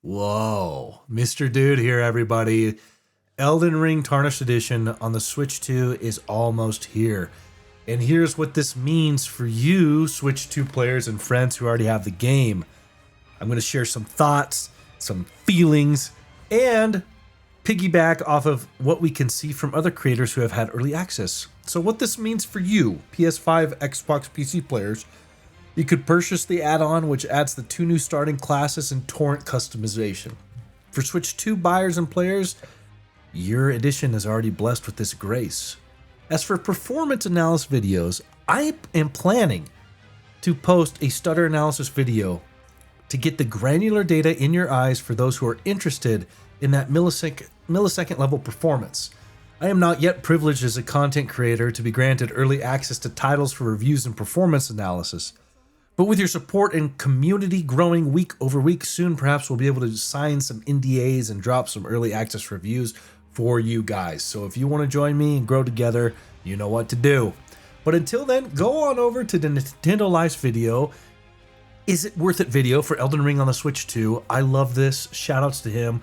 Whoa, Mr. Dude here, everybody. Elden Ring Tarnished Edition on the Switch 2 is almost here. And here's what this means for you Switch 2 players and friends who already have the game. I'm going to share some thoughts, some feelings, and piggyback off of what we can see from other creators who have had early access. So what this means for you, PS5, Xbox, PC players, you could purchase the add-on, which adds the 2 new starting classes and torrent customization. For Switch 2 buyers and players, your edition is already blessed with this grace. As for performance analysis videos, I am planning to post a stutter analysis video to get the granular data in your eyes for those who are interested in that millisecond level performance. I am not yet privileged as a content creator to be granted early access to titles for reviews and performance analysis. But with your support and community growing week over week, soon perhaps we'll be able to sign some NDAs and drop some early access reviews for you guys. So if you want to join me and grow together, you know what to do. But until then, go on over to the NintendoLife video. Is it worth it video for Elden Ring on the Switch 2? I love this. Shoutouts to him.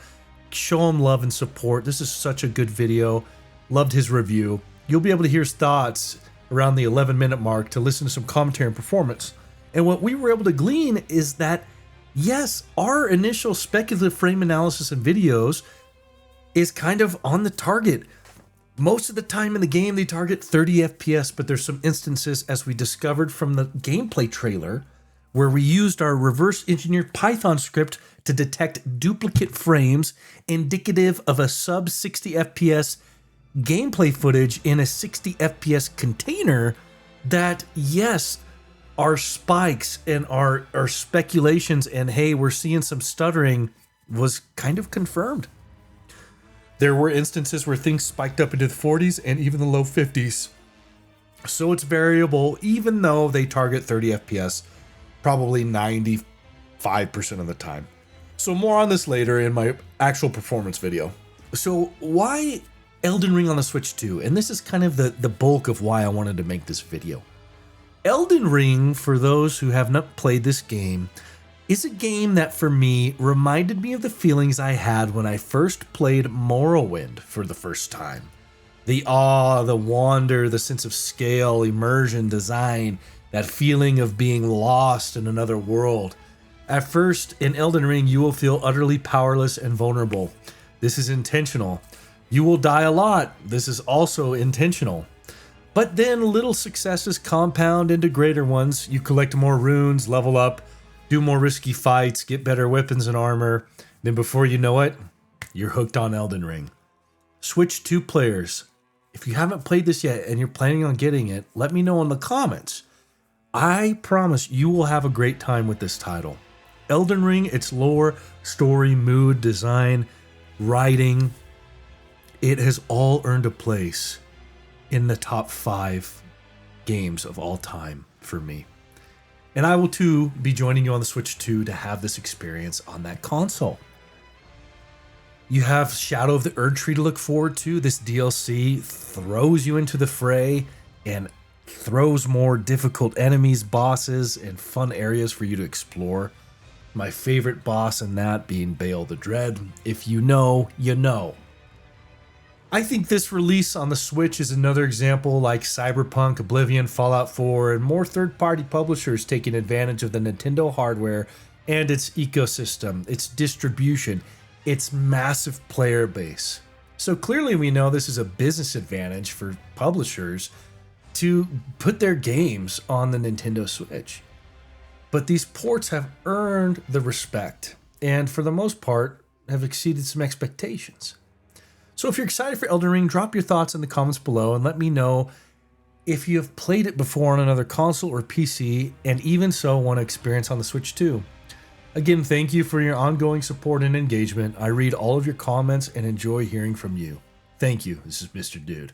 Show him love and support. This is such a good video. Loved his review. You'll be able to hear his thoughts around the 11-minute mark to listen to some commentary and performance. And what we were able to glean is that, yes, our initial speculative frame analysis and videos is kind of on the target. Most of the time in the game, they target 30 FPS, but there's some instances, as we discovered from the gameplay trailer, where we used our reverse engineered Python script to detect duplicate frames indicative of a sub 60 FPS gameplay footage in a 60 FPS container that, yes, our spikes and our speculations and, hey, we're seeing some stuttering was kind of confirmed. There were instances where things spiked up into the 40s and even the low 50s. So it's variable, even though they target 30 FPS, probably 95% of the time. So more on this later in my actual performance video. So why Elden Ring on the Switch 2? And this is kind of the bulk of why I wanted to make this video. Elden Ring, for those who have not played this game, is a game that for me reminded me of the feelings I had when I first played Morrowind for the first time. The awe, the wonder, the sense of scale, immersion, design, that feeling of being lost in another world. At first, in Elden Ring, you will feel utterly powerless and vulnerable. This is intentional. You will die a lot. This is also intentional. But then little successes compound into greater ones. You collect more runes, level up, do more risky fights, get better weapons and armor. Then before you know it, you're hooked on Elden Ring. Switch 2 players, if you haven't played this yet and you're planning on getting it, let me know in the comments. I promise you will have a great time with this title. Elden Ring, its lore, story, mood, design, writing, it has all earned a place in the top 5 games of all time for me. And I will too be joining you on the Switch 2 to have this experience on that console. You have Shadow of the Erdtree to look forward to. This DLC throws you into the fray and throws more difficult enemies, bosses, and fun areas for you to explore. My favorite boss in that being Baal the Dread. If you know, you know. I think this release on the Switch is another example like Cyberpunk, Oblivion, Fallout 4, and more third-party publishers taking advantage of the Nintendo hardware and its ecosystem, its distribution, its massive player base. So clearly we know this is a business advantage for publishers to put their games on the Nintendo Switch. But these ports have earned the respect, and for the most part, have exceeded some expectations. So if you're excited for Elden Ring, drop your thoughts in the comments below and let me know if you have played it before on another console or PC, and even so want to experience on the Switch 2. Again, thank you for your ongoing support and engagement. I read all of your comments and enjoy hearing from you. Thank you. This is Mr. Dude.